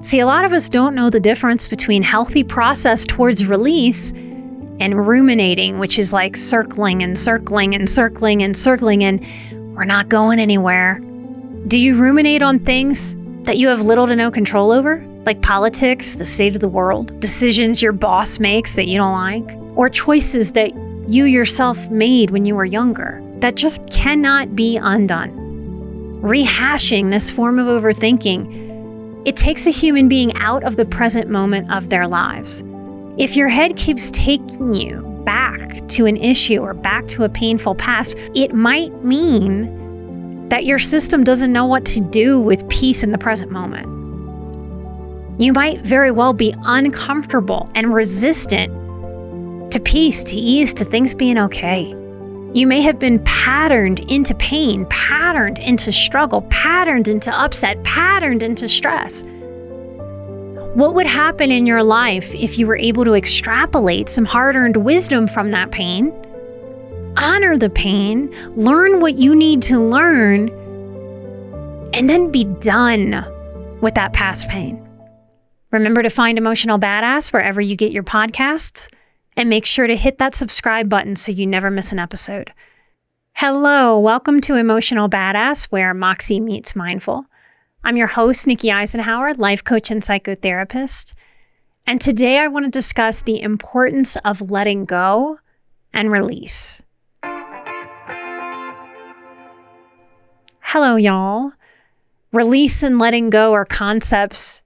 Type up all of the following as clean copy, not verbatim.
See, a lot of us don't know the difference between healthy process towards release and ruminating, which is like circling and circling and circling and circling, and we're not going anywhere. Do you ruminate on things that you have little to no control over? Like politics, the state of the world, decisions your boss makes that you don't like, or choices that you yourself made when you were younger that just cannot be undone. Rehashing this form of overthinking, it takes a human being out of the present moment of their lives. If your head keeps taking you back to an issue or back to a painful past, it might mean that your system doesn't know what to do with peace in the present moment. You might very well be uncomfortable and resistant to peace, to ease, to things being okay. You may have been patterned into pain, patterned into struggle, patterned into upset, patterned into stress. What would happen in your life if you were able to extrapolate some hard-earned wisdom from that pain, honor the pain, learn what you need to learn, and then be done with that past pain? Remember to find Emotional Badass wherever you get your podcasts, and make sure to hit that subscribe button so you never miss an episode. Hello, welcome to Emotional Badass, where Moxie meets mindful. I'm your host, Nikki Eisenhower, life coach and psychotherapist. And today I want to discuss the importance of letting go and release. Hello, y'all. Release and letting go are concepts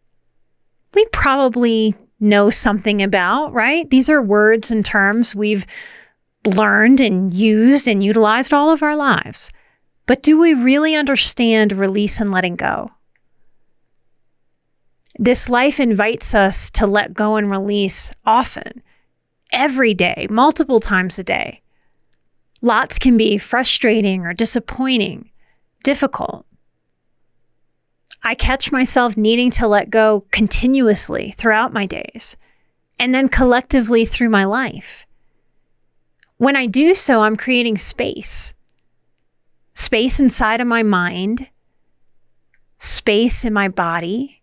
we probably know something about, right? These are words and terms we've learned and used and utilized all of our lives. But do we really understand release and letting go? This life invites us to let go and release often, every day, multiple times a day. Lots can be frustrating or disappointing, difficult. I catch myself needing to let go continuously throughout my days, and then collectively through my life. When I do so, I'm creating space. Space inside of my mind, space in my body,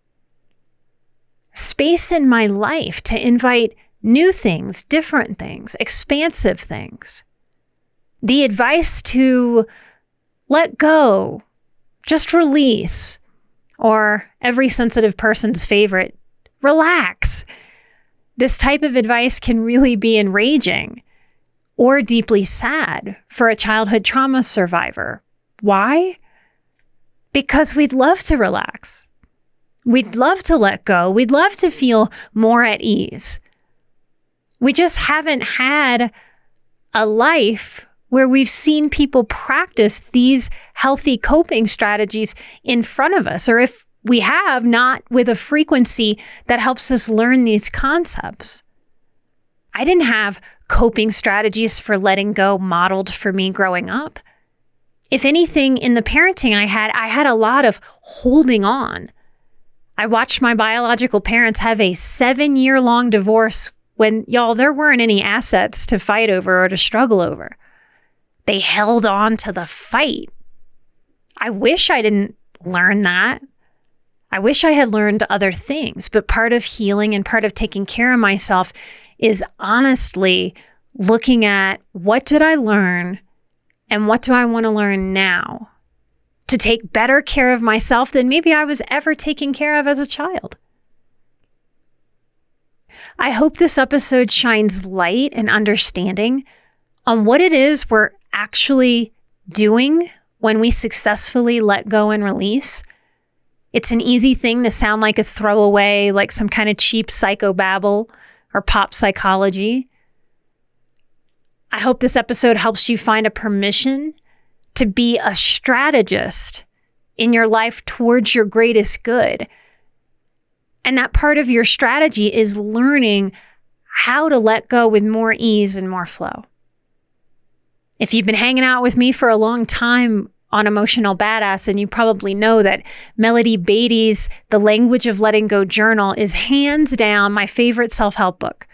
space in my life to invite new things, different things, expansive things. The advice to let go, just release, or every sensitive person's favorite, relax. This type of advice can really be enraging or deeply sad for a childhood trauma survivor. Why? Because we'd love to relax. We'd love to let go. We'd love to feel more at ease. We just haven't had a life where we've seen people practice these healthy coping strategies in front of us, or if we have, not with a frequency that helps us learn these concepts. I didn't have coping strategies for letting go modeled for me growing up. If anything, in the parenting I had a lot of holding on. I watched my biological parents have a 7-year-long divorce when, y'all, there weren't any assets to fight over or to struggle over. They held on to the fight. I wish I didn't learn that. I wish I had learned other things, but part of healing and part of taking care of myself is honestly looking at what did I learn and what do I want to learn now to take better care of myself than maybe I was ever taken care of as a child. I hope this episode shines light and understanding on what it is we're actually doing when we successfully let go and release. It's an easy thing to sound like a throwaway, like some kind of cheap psychobabble or pop psychology. I hope this episode helps you find a permission to be a strategist in your life towards your greatest good. And that part of your strategy is learning how to let go with more ease and more flow. If you've been hanging out with me for a long time on Emotional Badass, and you probably know that Melody Beattie's The Language of Letting Go journal is hands down my favorite self-help book.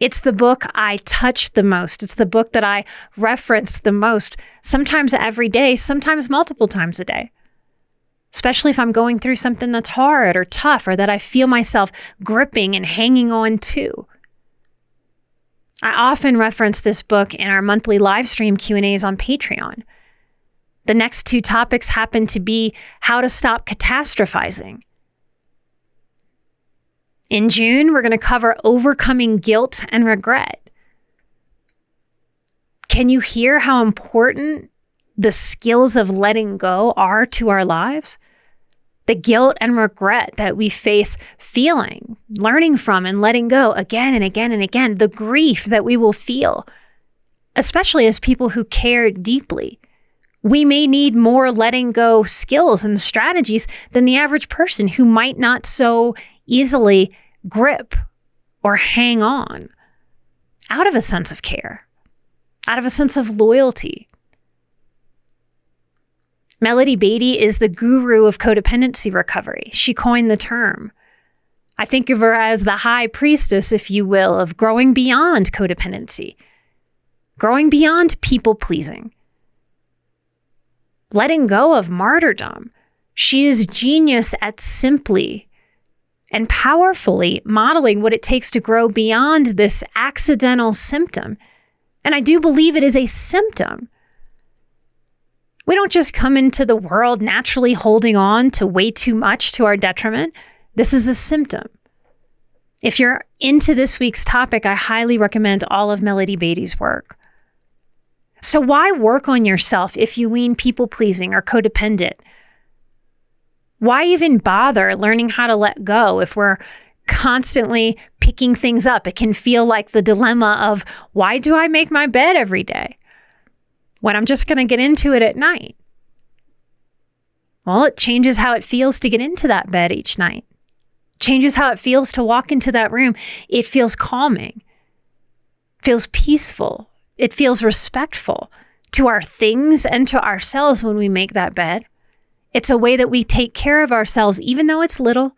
It's the book I touch the most. It's the book that I reference the most, sometimes every day, sometimes multiple times a day. especially if I'm going through something that's hard or tough or that I feel myself gripping and hanging on to. I often reference this book in our monthly live stream Q&As on Patreon. The next 2 topics happen to be how to stop catastrophizing. In June, we're going to cover overcoming guilt and regret. Can you hear how important the skills of letting go are to our lives? The guilt and regret that we face feeling, learning from and letting go again and again and again, the grief that we will feel, especially as people who care deeply. We may need more letting go skills and strategies than the average person who might not so easily grip or hang on out of a sense of care, out of a sense of loyalty. Melody Beatty is the guru of codependency recovery. She coined the term. I think of her as the high priestess, if you will, of growing beyond codependency, growing beyond people pleasing, letting go of martyrdom. She is genius at simply and powerfully modeling what it takes to grow beyond this accidental symptom. And I do believe it is a symptom. We don't just come into the world naturally holding on to way too much to our detriment. This is a symptom. If you're into this week's topic, I highly recommend all of Melody Beatty's work. So why work on yourself if you lean people-pleasing or codependent? Why even bother learning how to let go if we're constantly picking things up? It can feel like the dilemma of, why do I make my bed every day when I'm just going to get into it at night? Well, it changes how it feels to get into that bed each night. Changes how it feels to walk into that room. It feels calming, feels peaceful. It feels respectful to our things and to ourselves when we make that bed. It's a way that we take care of ourselves, even though it's little,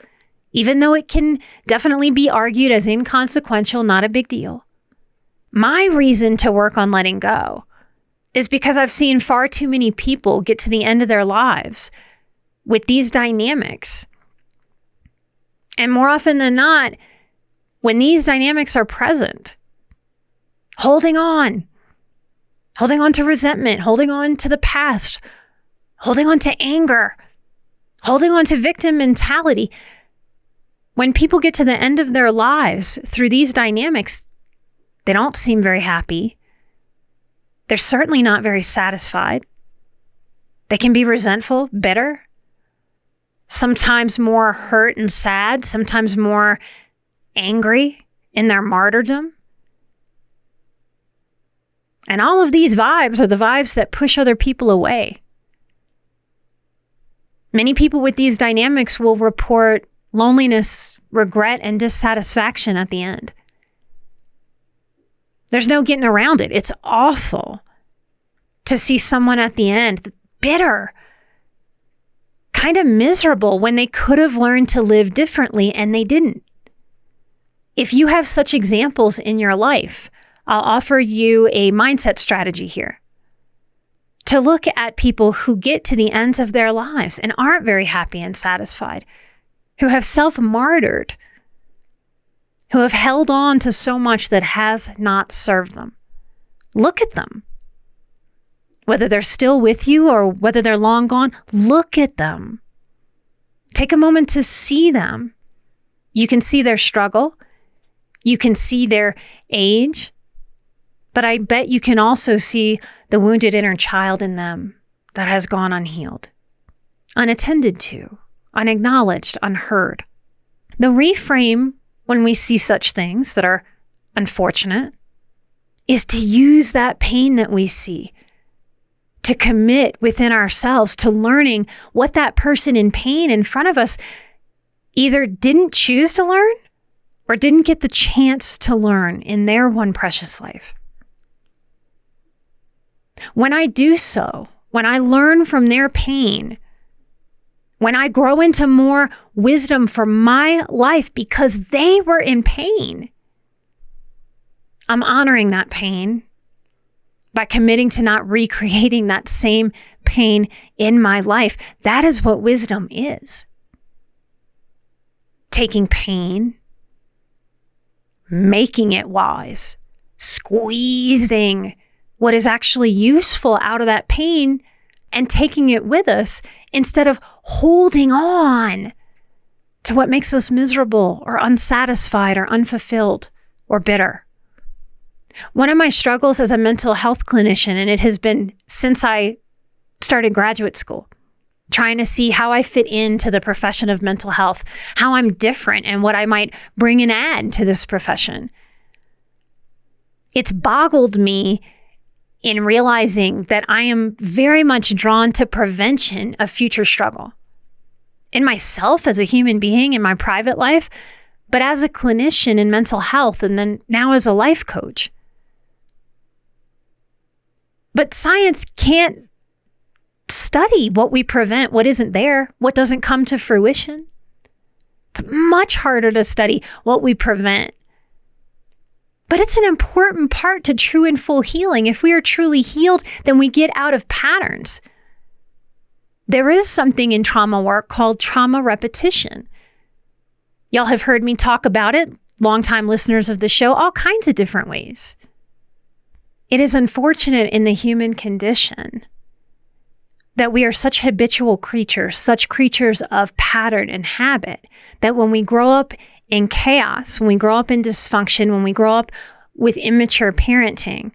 even though it can definitely be argued as inconsequential, not a big deal. My reason to work on letting go is because I've seen far too many people get to the end of their lives with these dynamics. And more often than not, when these dynamics are present, holding on to resentment, holding on to the past, holding on to anger, holding on to victim mentality. When people get to the end of their lives through these dynamics, they don't seem very happy. They're certainly not very satisfied. They can be resentful, bitter, sometimes more hurt and sad, sometimes more angry in their martyrdom. And all of these vibes are the vibes that push other people away. Many people with these dynamics will report loneliness, regret, and dissatisfaction at the end. There's no getting around it. It's awful to see someone at the end bitter, kind of miserable when they could have learned to live differently and they didn't. If you have such examples in your life, I'll offer you a mindset strategy here to look at people who get to the ends of their lives and aren't very happy and satisfied, who have self-martyred, who have held on to so much that has not served them. Look at them. Whether they're still with you or whether they're long gone, look at them. Take a moment to see them. You can see their struggle. You can see their age. But I bet you can also see the wounded inner child in them that has gone unhealed, unattended to, unacknowledged, unheard. The reframe when we see such things that are unfortunate is to use that pain that we see to commit within ourselves to learning what that person in pain in front of us either didn't choose to learn or didn't get the chance to learn in their one precious life. When I do so, when I learn from their pain, when I grow into more wisdom for my life because they were in pain, I'm honoring that pain by committing to not recreating that same pain in my life. That is what wisdom is. Taking pain, making it wise, squeezing what is actually useful out of that pain and taking it with us instead of holding on to what makes us miserable or unsatisfied or unfulfilled or bitter. One of my struggles as a mental health clinician, and it has been since I started graduate school, trying to see how I fit into the profession of mental health, how I'm different and what I might bring and add to this profession. It's boggled me in realizing that I am very much drawn to prevention of future struggle in myself as a human being in my private life, but as a clinician in mental health, and then now as a life coach. But science can't study what we prevent, what isn't there, what doesn't come to fruition. It's much harder to study what we prevent. But it's an important part to true and full healing. If we are truly healed, then we get out of patterns. There is something in trauma work called trauma repetition. Y'all have heard me talk about it, longtime listeners of the show, all kinds of different ways. It is unfortunate in the human condition that we are such habitual creatures, such creatures of pattern and habit, that when we grow up in chaos, when we grow up in dysfunction, when we grow up with immature parenting,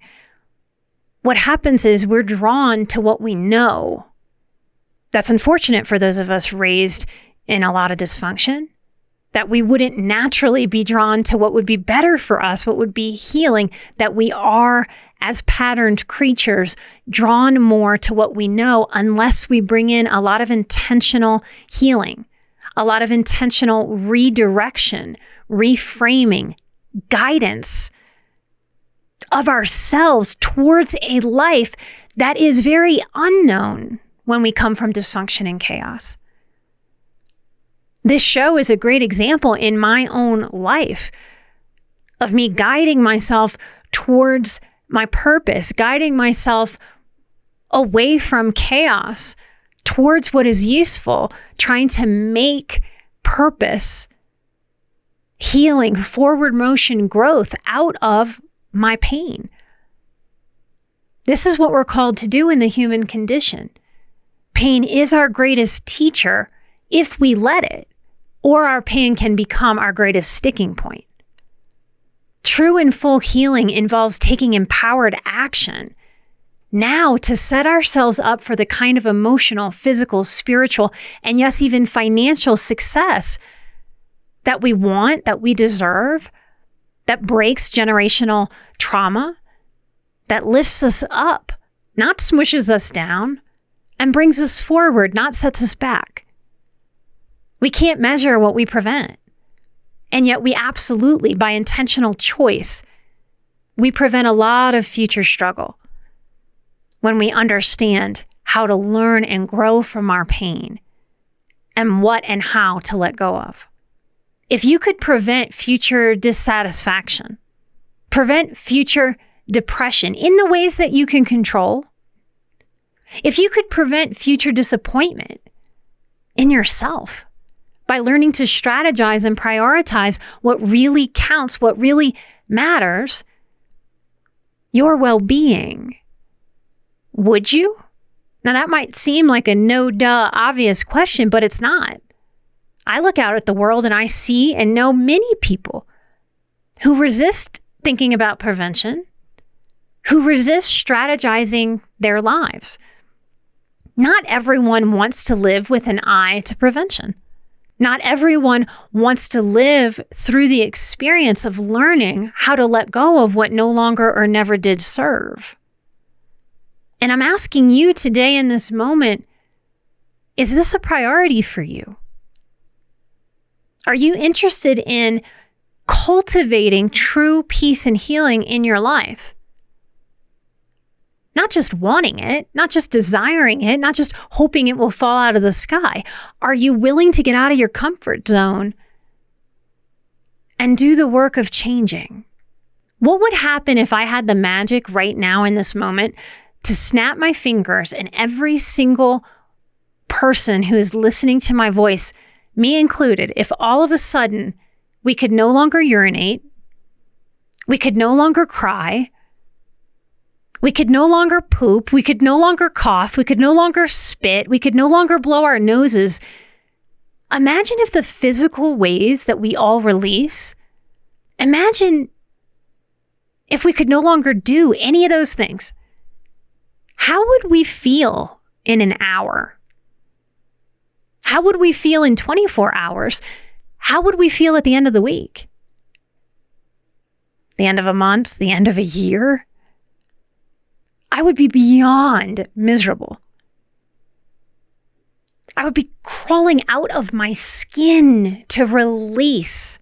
what happens is we're drawn to what we know. That's unfortunate for those of us raised in a lot of dysfunction, that we wouldn't naturally be drawn to what would be better for us, what would be healing, that we are, as patterned creatures, drawn more to what we know unless we bring in a lot of intentional healing, a lot of intentional redirection, reframing, guidance of ourselves towards a life that is very unknown when we come from dysfunction and chaos. This show is a great example in my own life of me guiding myself towards my purpose, guiding myself away from chaos towards what is useful, trying to make purpose, healing, forward motion, growth out of my pain. This is what we're called to do in the human condition. Pain is our greatest teacher if we let it, or our pain can become our greatest sticking point. True and full healing involves taking empowered action now to set ourselves up for the kind of emotional, physical, spiritual, and yes, even financial success that we want, that we deserve, that breaks generational trauma, that lifts us up, not smushes us down, and brings us forward, not sets us back. We can't measure what we prevent. And yet we absolutely, by intentional choice, we prevent a lot of future struggle when we understand how to learn and grow from our pain and what and how to let go of. If you could prevent future dissatisfaction, prevent future depression in the ways that you can control, if you could prevent future disappointment in yourself by learning to strategize and prioritize what really counts, what really matters, your well-being, would you? Now that might seem like a no-duh obvious question, but it's not. I look out at the world and I see and know many people who resist thinking about prevention, who resist strategizing their lives. Not everyone wants to live with an eye to prevention. Not everyone wants to live through the experience of learning how to let go of what no longer or never did serve. And I'm asking you today in this moment, is this a priority for you? Are you interested in cultivating true peace and healing in your life? Not just wanting it, not just desiring it, not just hoping it will fall out of the sky. Are you willing to get out of your comfort zone and do the work of changing? What would happen if I had the magic right now in this moment to snap my fingers and every single person who is listening to my voice, me included, if all of a sudden we could no longer urinate, we could no longer cry, we could no longer poop, we could no longer cough, we could no longer spit, we could no longer blow our noses. Imagine if the physical ways that we all release, imagine if we could no longer do any of those things. How would we feel in an hour? How would we feel in 24 hours? How would we feel at the end of the week? The end of a month? The end of a year? I would be beyond miserable. I would be crawling out of my skin to release.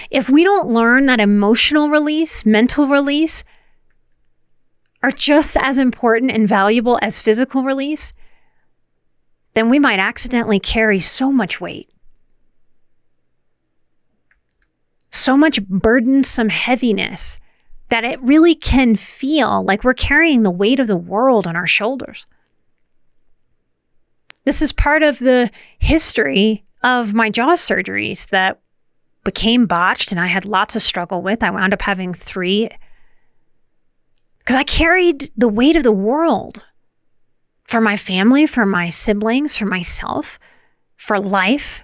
If we don't learn that emotional release, mental release, are just as important and valuable as physical release, then we might accidentally carry so much weight, so much burdensome heaviness that it really can feel like we're carrying the weight of the world on our shoulders. This is part of the history of my jaw surgeries that became botched and I had lots of struggle with. I wound up having 3 because I carried the weight of the world for my family, for my siblings, for myself, for life,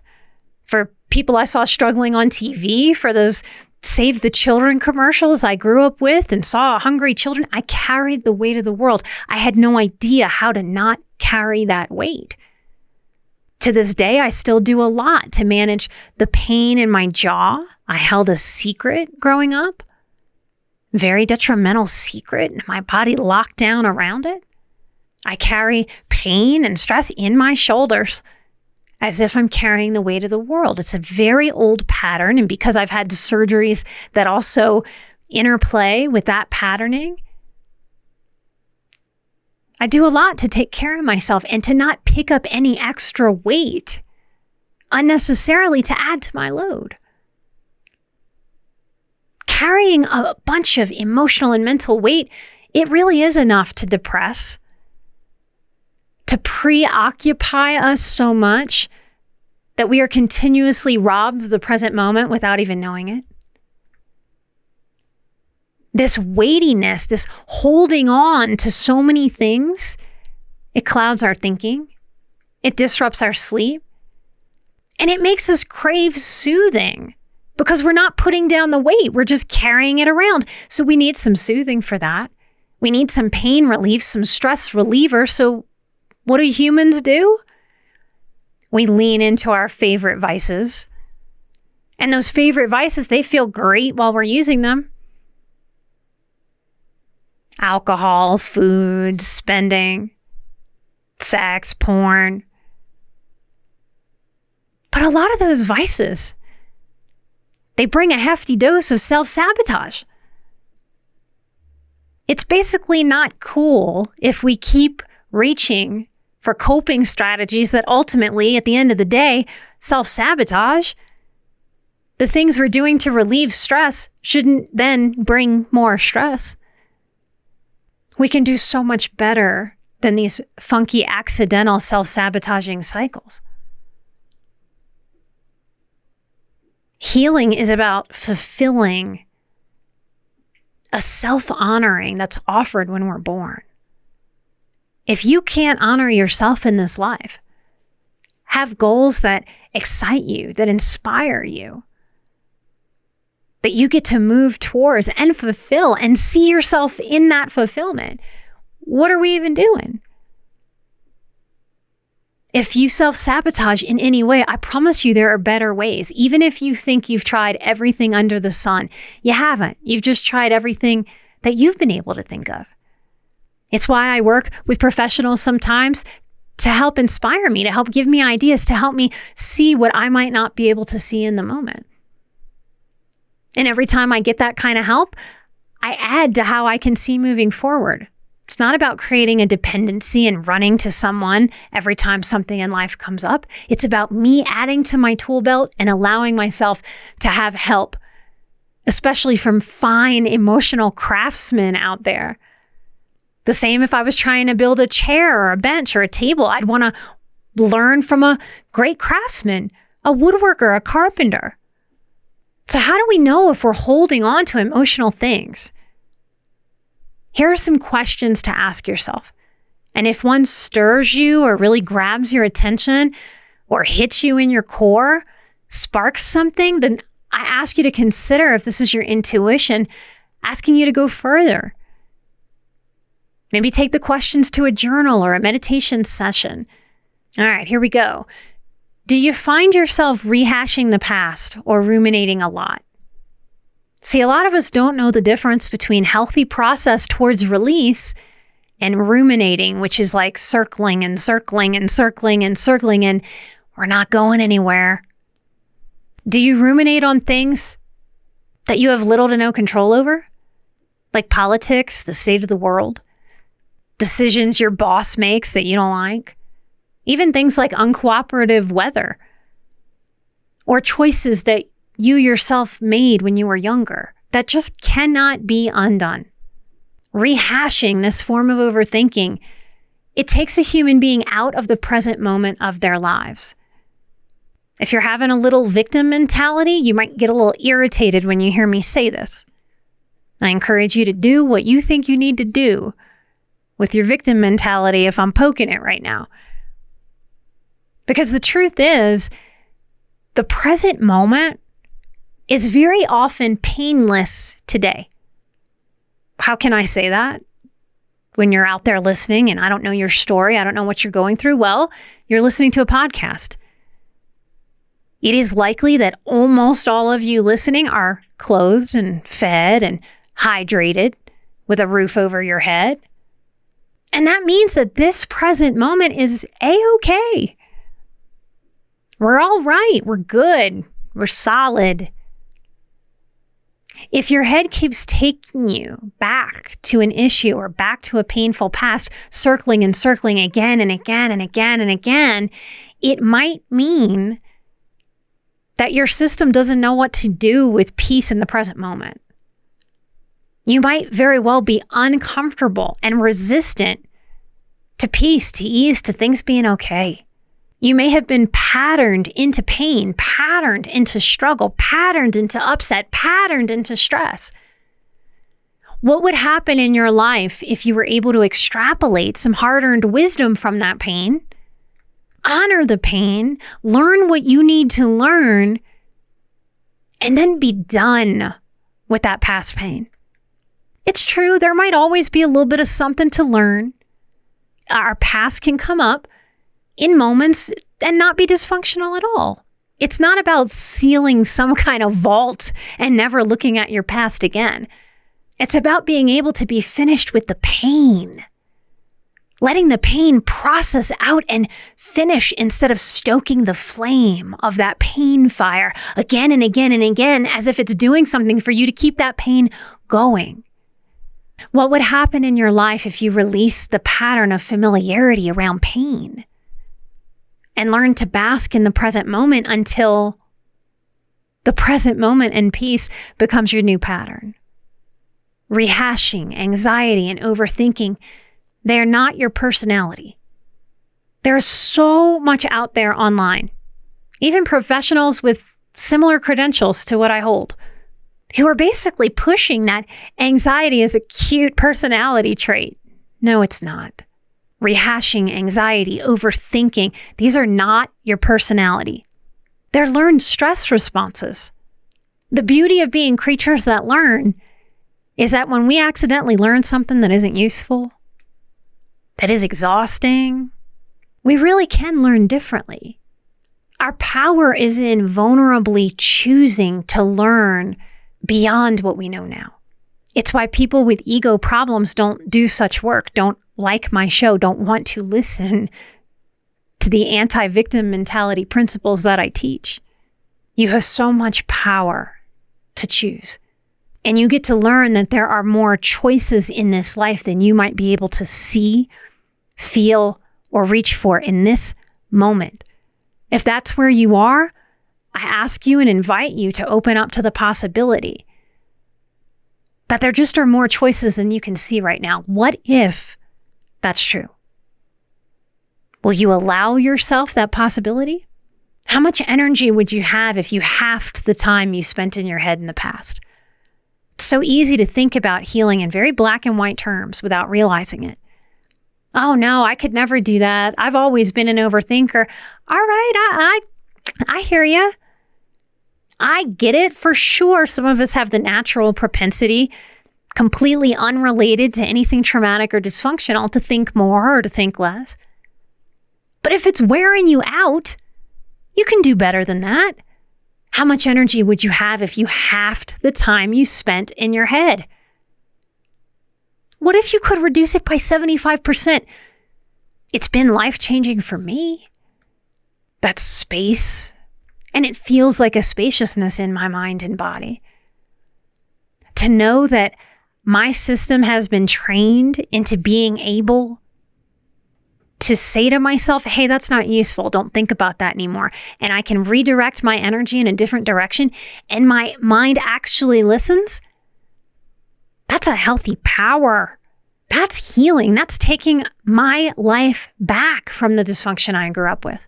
for people I saw struggling on TV, for those Save the Children commercials I grew up with and saw hungry children. I carried the weight of the world. I had no idea how to not carry that weight. To this day, I still do a lot to manage the pain in my jaw. I held a secret growing up, very detrimental secret, and my body locked down around it. I carry pain and stress in my shoulders as if I'm carrying the weight of the world. It's a very old pattern, and because I've had surgeries that also interplay with that patterning, I do a lot to take care of myself and to not pick up any extra weight unnecessarily to add to my load. Carrying a bunch of emotional and mental weight, it really is enough to depress, to preoccupy us so much that we are continuously robbed of the present moment without even knowing it. This weightiness, this holding on to so many things, it clouds our thinking, it disrupts our sleep, and it makes us crave soothing because we're not putting down the weight, we're just carrying it around. So we need some soothing for that. We need some pain relief, some stress reliever. So what do humans do? We lean into our favorite vices. And those favorite vices, they feel great while we're using them. Alcohol, food, spending, sex, porn. But a lot of those vices, they bring a hefty dose of self-sabotage. It's basically not cool if we keep reaching for coping strategies that ultimately, at the end of the day, self-sabotage. The things we're doing to relieve stress shouldn't then bring more stress. We can do so much better than these funky, accidental self-sabotaging cycles. Healing is about fulfilling a self-honoring that's offered when we're born. If you can't honor yourself in this life, have goals that excite you, that inspire you, that you get to move towards and fulfill and see yourself in that fulfillment, what are we even doing? If you self-sabotage in any way, I promise you there are better ways. Even if you think you've tried everything under the sun, you haven't. You've just tried everything that you've been able to think of. It's why I work with professionals sometimes to help inspire me, to help give me ideas, to help me see what I might not be able to see in the moment. And every time I get that kind of help, I add to how I can see moving forward. It's not about creating a dependency and running to someone every time something in life comes up. It's about me adding to my tool belt and allowing myself to have help, especially from fine emotional craftsmen out there The same if I was trying to build a chair or a bench or a table. I'd want to learn from a great craftsman, a woodworker, a carpenter. So how do we know if we're holding on to emotional things? Here are some questions to ask yourself. And if one stirs you or really grabs your attention or hits you in your core, sparks something, then I ask you to consider if this is your intuition asking you to go further. Maybe take the questions to a journal or a meditation session. All right, here we go. Do you find yourself rehashing the past or ruminating a lot? See, a lot of us don't know the difference between healthy process towards release and ruminating, which is like circling and circling and circling and circling, and we're not going anywhere. Do you ruminate on things that you have little to no control over? Like politics, the state of the world, decisions your boss makes that you don't like, even things like uncooperative weather, or choices that you yourself made when you were younger that just cannot be undone. Rehashing this form of overthinking, it takes a human being out of the present moment of their lives. If you're having a little victim mentality, you might get a little irritated when you hear me say this. I encourage you to do what you think you need to do with your victim mentality if I'm poking it right now. Because the truth is, the present moment is very often painless today. How can I say that? When you're out there listening and I don't know your story, I don't know what you're going through, well, you're listening to a podcast. It is likely that almost all of you listening are clothed and fed and hydrated with a roof over your head. And that means that this present moment is A-okay. We're all right. We're good. We're solid. If your head keeps taking you back to an issue or back to a painful past, circling and circling again and again and again and again, it might mean that your system doesn't know what to do with peace in the present moment. You might very well be uncomfortable and resistant to peace, to ease, to things being okay. You may have been patterned into pain, patterned into struggle, patterned into upset, patterned into stress. What would happen in your life if you were able to extrapolate some hard-earned wisdom from that pain, honor the pain, learn what you need to learn, and then be done with that past pain? It's true, there might always be a little bit of something to learn. Our past can come up in moments and not be dysfunctional at all. It's not about sealing some kind of vault and never looking at your past again. It's about being able to be finished with the pain. Letting the pain process out and finish instead of stoking the flame of that pain fire again and again and again as if it's doing something for you to keep that pain going. What would happen in your life if you release the pattern of familiarity around pain and learn to bask in the present moment until the present moment and peace becomes your new pattern? Rehashing, anxiety, and overthinking, they're not your personality. There's so much out there online, even professionals with similar credentials to what I hold, who are basically pushing that anxiety is a cute personality trait. No, it's not. Rehashing, anxiety, overthinking, these are not your personality. They're learned stress responses. The beauty of being creatures that learn is that when we accidentally learn something that isn't useful, that is exhausting, we really can learn differently. Our power is in vulnerably choosing to learn beyond what we know now. It's why people with ego problems don't do such work, don't like my show, don't want to listen to the anti-victim mentality principles that I teach. You have so much power to choose. And you get to learn that there are more choices in this life than you might be able to see, feel, or reach for in this moment. If that's where you are, I ask you and invite you to open up to the possibility That there just are more choices than you can see right now. What if that's true? Will you allow yourself that possibility? How much energy would you have if you halved the time you spent in your head in the past? It's so easy to think about healing in very black and white terms without realizing it. Oh no, I could never do that. I've always been an overthinker. All right, I hear you. I get it for sure. Some of us have the natural propensity, completely unrelated to anything traumatic or dysfunctional, to think more or to think less. But if it's wearing you out, you can do better than that. How much energy would you have if you halved the time you spent in your head? What if you could reduce it by 75%? It's been life-changing for me. That space. And it feels like a spaciousness in my mind and body. To know that my system has been trained into being able to say to myself, hey, that's not useful. Don't think about that anymore. And I can redirect my energy in a different direction. And my mind actually listens. That's a healthy power. That's healing. That's taking my life back from the dysfunction I grew up with.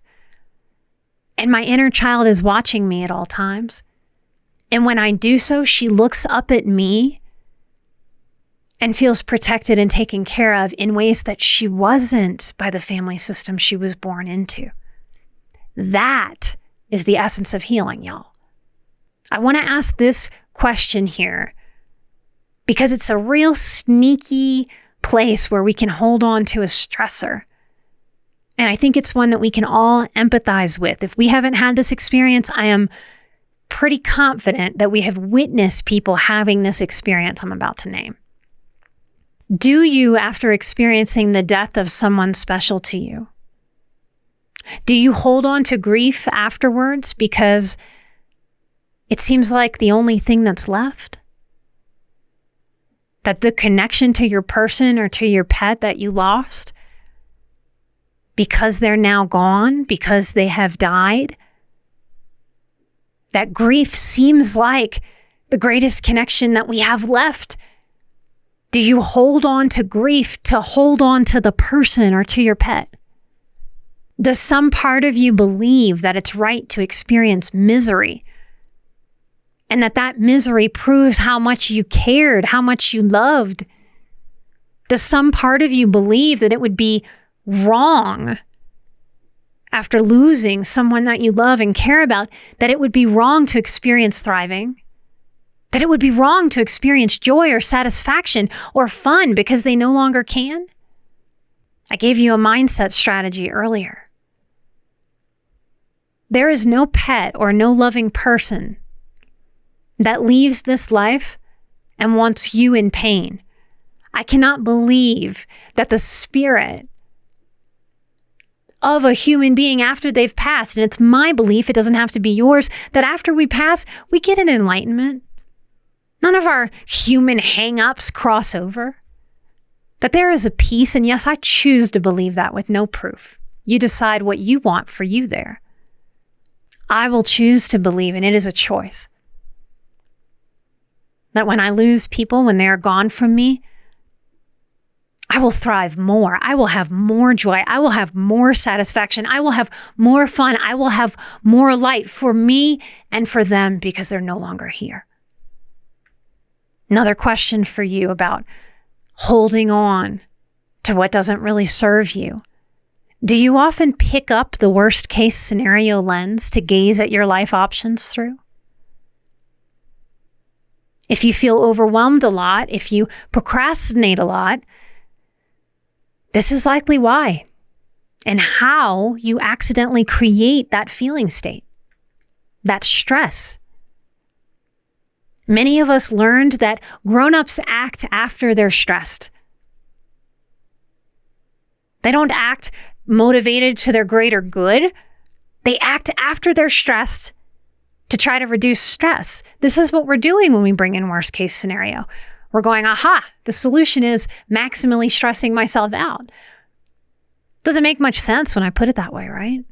And my inner child is watching me at all times. And when I do so, she looks up at me and feels protected and taken care of in ways that she wasn't by the family system she was born into. That is the essence of healing, y'all. I want to ask this question here because it's a real sneaky place where we can hold on to a stressor. And I think it's one that we can all empathize with. If we haven't had this experience, I am pretty confident that we have witnessed people having this experience I'm about to name. Do you, after experiencing the death of someone special to you, do you hold on to grief afterwards because it seems like the only thing that's left? That the connection to your person or to your pet that you lost, because they're now gone, because they have died, that grief seems like the greatest connection that we have left. Do you hold on to grief to hold on to the person or to your pet? Does some part of you believe that it's right to experience misery and that misery proves how much you cared, how much you loved? Does some part of you believe that it would be wrong after losing someone that you love and care about, that it would be wrong to experience thriving? That it would be wrong to experience joy or satisfaction or fun because they no longer can? I gave you a mindset strategy earlier. There is no pet or no loving person that leaves this life and wants you in pain. I cannot believe that the spirit of a human being after they've passed, and it's my belief, it doesn't have to be yours, that after we pass, we get an enlightenment. None of our human hang-ups cross over. That there is a peace, and yes, I choose to believe that with no proof. You decide what you want for you there. I will choose to believe, and it is a choice, that when I lose people, when they are gone from me, I will thrive more. I will have more joy. I will have more satisfaction. I will have more fun. I will have more light for me and for them because they're no longer here. Another question for you about holding on to what doesn't really serve you. Do you often pick up the worst case scenario lens to gaze at your life options through? If you feel overwhelmed a lot, if you procrastinate a lot, this is likely why and how you accidentally create that feeling state, that stress. Many of us learned that grown-ups act after they're stressed. They don't act motivated to their greater good. They act after they're stressed to try to reduce stress. This is what we're doing when we bring in worst case scenario. We're going, aha, the solution is maximally stressing myself out. Doesn't make much sense when I put it that way, right?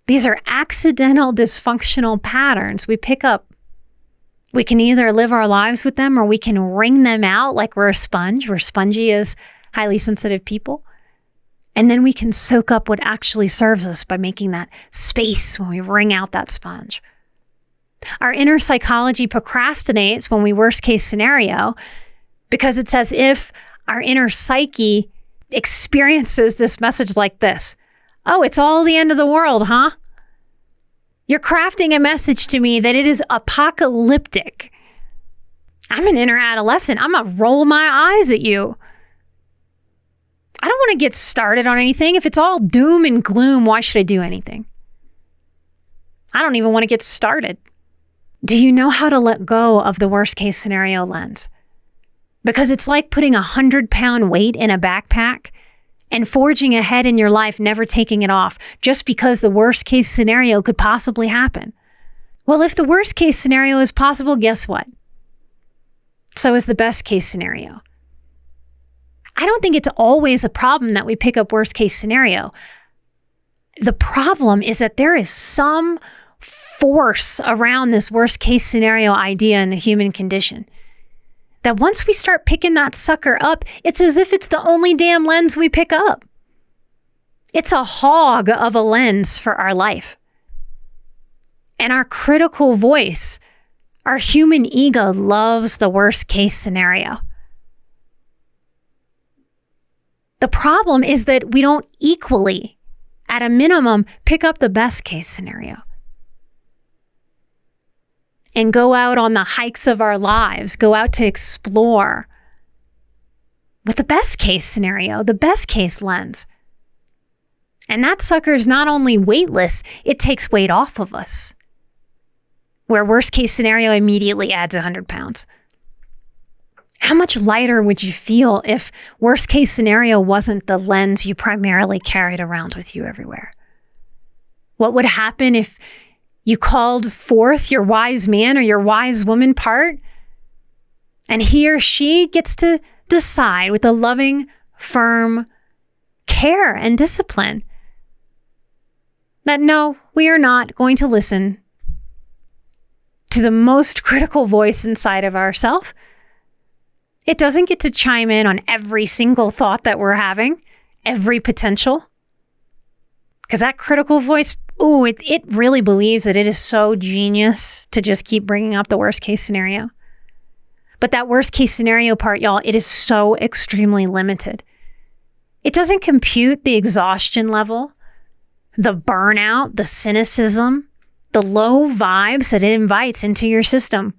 These are accidental dysfunctional patterns we pick up We can either live our lives with them or we can wring them out like we're a sponge. We're spongy as highly sensitive people. And then we can soak up what actually serves us by making that space when we wring out that sponge. Our inner psychology procrastinates when we worst case scenario because it's as if our inner psyche experiences this message like this. Oh, it's all the end of the world, huh? You're crafting a message to me that it is apocalyptic. I'm an inner adolescent. I'm going to roll my eyes at you. I don't want to get started on anything. If it's all doom and gloom, why should I do anything? I don't even want to get started. Do you know how to let go of the worst case scenario lens? Because it's like putting a 100-pound weight in a backpack and forging ahead in your life, never taking it off, just because the worst case scenario could possibly happen. Well, if the worst case scenario is possible, guess what? So is the best case scenario. I don't think it's always a problem that we pick up worst case scenario. The problem is that there is some force around this worst case scenario idea in the human condition. That once we start picking that sucker up, it's as if it's the only damn lens we pick up. It's a hog of a lens for our life. And our critical voice, our human ego loves the worst case scenario. The problem is that we don't equally, at a minimum, pick up the best case scenario. And go out on the hikes of our lives, go out to explore with the best case scenario, the best case lens. And that sucker is not only weightless, it takes weight off of us. Where worst case scenario immediately adds 100 pounds. How much lighter would you feel if worst case scenario wasn't the lens you primarily carried around with you everywhere? What would happen if you called forth your wise man or your wise woman part, and he or she gets to decide with a loving, firm care and discipline that no, we are not going to listen to the most critical voice inside of ourselves. It doesn't get to chime in on every single thought that we're having, every potential. Because that critical voice, it really believes that it is so genius to just keep bringing up the worst case scenario. But that worst case scenario part, y'all, it is so extremely limited. It doesn't compute the exhaustion level, the burnout, the cynicism, the low vibes that it invites into your system.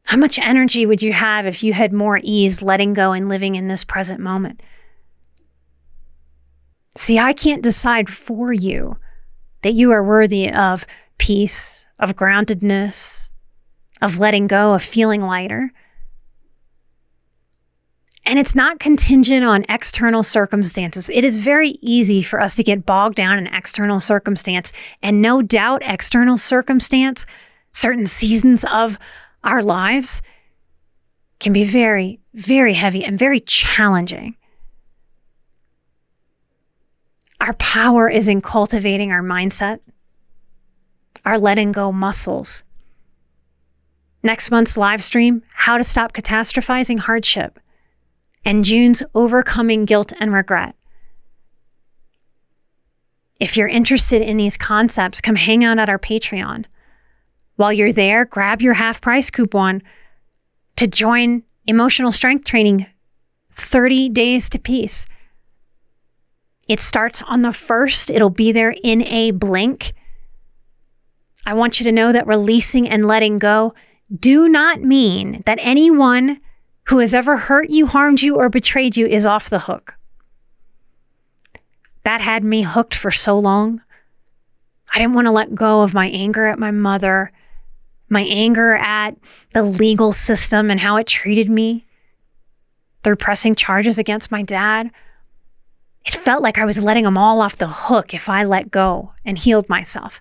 How much energy would you have if you had more ease letting go and living in this present moment? See, I can't decide for you that you are worthy of peace, of groundedness, of letting go, of feeling lighter. And it's not contingent on external circumstances. It is very easy for us to get bogged down in external circumstance. And no doubt, external circumstance, certain seasons of our lives can be very, very heavy and very challenging. Our power is in cultivating our mindset, our letting go muscles. Next month's live stream, how to stop catastrophizing hardship, and June's overcoming guilt and regret. If you're interested in these concepts, come hang out at our Patreon. While you're there, grab your half-price coupon to join Emotional Strength Training 30 Days to Peace. It starts on the 1st. It'll be there in a blink. I want you to know that releasing and letting go do not mean that anyone who has ever hurt you, harmed you, or betrayed you is off the hook. That had me hooked for so long. I didn't want to let go of my anger at my mother, my anger at the legal system and how it treated me through pressing charges against my dad. It felt like I was letting them all off the hook if I let go and healed myself.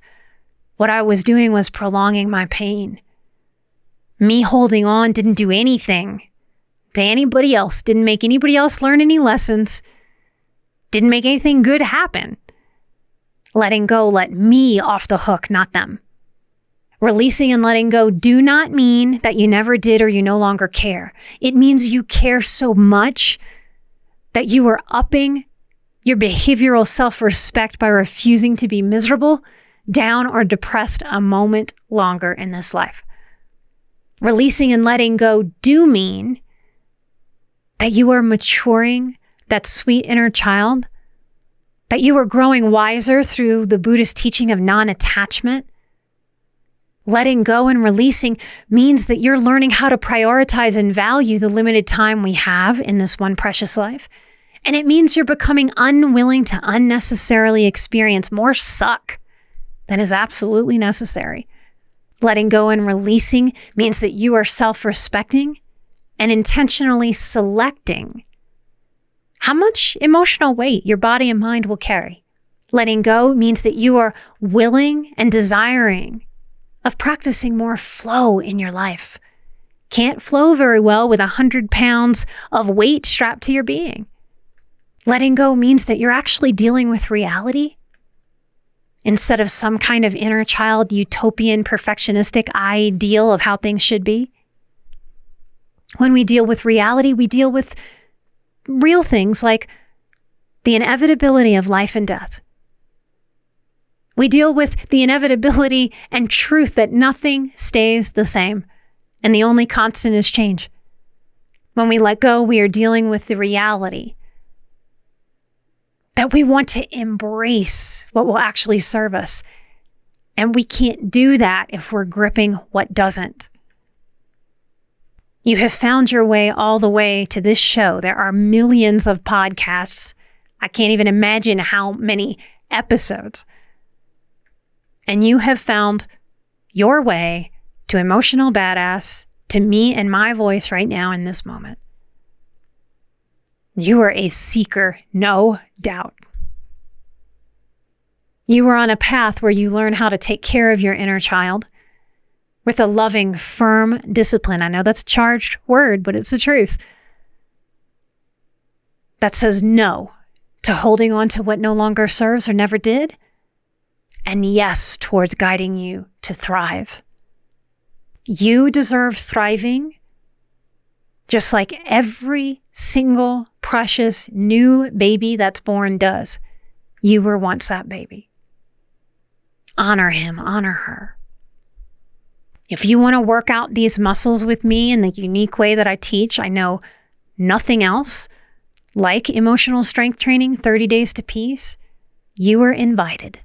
What I was doing was prolonging my pain. Me holding on didn't do anything to anybody else, didn't make anybody else learn any lessons, didn't make anything good happen. Letting go let me off the hook, not them. Releasing and letting go do not mean that you never did or you no longer care. It means you care so much that you are upping your behavioral self-respect by refusing to be miserable, down, or depressed a moment longer in this life. Releasing and letting go do mean that you are maturing that sweet inner child, that you are growing wiser through the Buddhist teaching of non-attachment. Letting go and releasing means that you're learning how to prioritize and value the limited time we have in this one precious life. And it means you're becoming unwilling to unnecessarily experience more suck than is absolutely necessary. Letting go and releasing means that you are self-respecting and intentionally selecting how much emotional weight your body and mind will carry. Letting go means that you are willing and desiring of practicing more flow in your life. Can't flow very well with 100 pounds of weight strapped to your being. Letting go means that you're actually dealing with reality instead of some kind of inner child utopian perfectionistic ideal of how things should be. When we deal with reality, we deal with real things like the inevitability of life and death. We deal with the inevitability and truth that nothing stays the same, and the only constant is change. When we let go, we are dealing with the reality that we want to embrace what will actually serve us. And we can't do that if we're gripping what doesn't. You have found your way all the way to this show. There are millions of podcasts. I can't even imagine how many episodes. And you have found your way to emotional badass, to me and my voice right now in this moment. You are a seeker, no doubt. You are on a path where you learn how to take care of your inner child with a loving, firm discipline. I know that's a charged word, but it's the truth. That says no to holding on to what no longer serves or never did, and yes towards guiding you to thrive. You deserve thriving just like every single precious new baby that's born does. You were once that baby. Honor him, honor her. If you want to work out these muscles with me in the unique way that I teach, I know nothing else like emotional strength training, 30 Days to Peace, you are invited.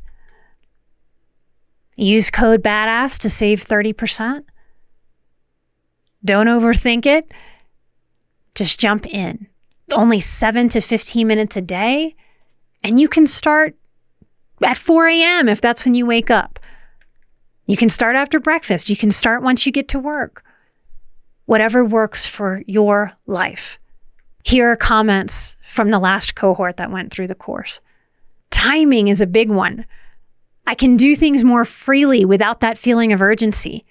Use code BADASS to save 30%. Don't overthink it. Just jump in. Only 7 to 15 minutes a day. And you can start at 4 a.m. if that's when you wake up. You can start after breakfast. You can start once you get to work. Whatever works for your life. Here are comments from the last cohort that went through the course. Timing is a big one. I can do things more freely without that feeling of urgency.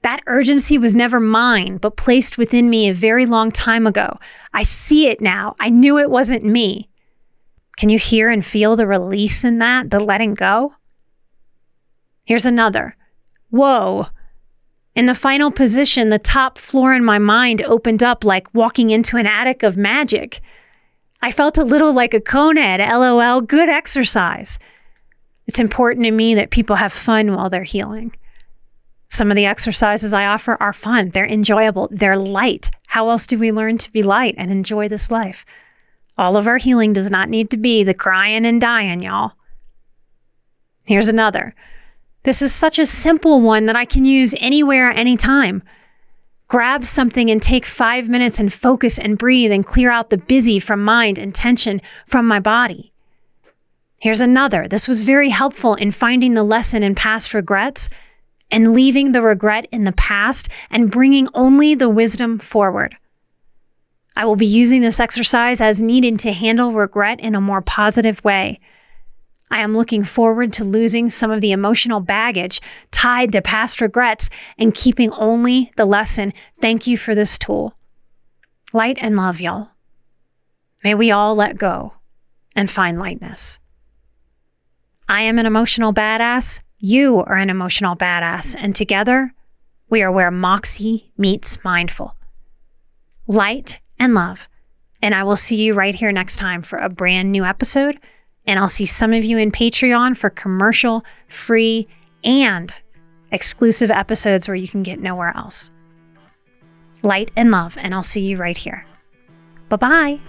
That urgency was never mine, but placed within me a very long time ago. I see it now. I knew it wasn't me. Can you hear and feel the release in that, the letting go? Here's another. Whoa. In the final position, the top floor in my mind opened up like walking into an attic of magic. I felt a little like a conehead, LOL, good exercise. It's important to me that people have fun while they're healing. Some of the exercises I offer are fun. They're enjoyable. They're light. How else do we learn to be light and enjoy this life? All of our healing does not need to be the crying and dying, y'all. Here's another. This is such a simple one that I can use anywhere, anytime. Grab something and take 5 minutes and focus and breathe and clear out the busy from mind and tension from my body. Here's another. This was very helpful in finding the lesson in past regrets and leaving the regret in the past and bringing only the wisdom forward. I will be using this exercise as needed to handle regret in a more positive way. I am looking forward to losing some of the emotional baggage tied to past regrets and keeping only the lesson. Thank you for this tool. Light and love, y'all. May we all let go and find lightness. I am an emotional badass. You are an emotional badass, and together, we are where Moxie meets mindful. Light and love. And I will see you right here next time for a brand new episode. And I'll see some of you in Patreon for commercial, free, and exclusive episodes where you can get nowhere else. Light and love, and I'll see you right here. Bye-bye.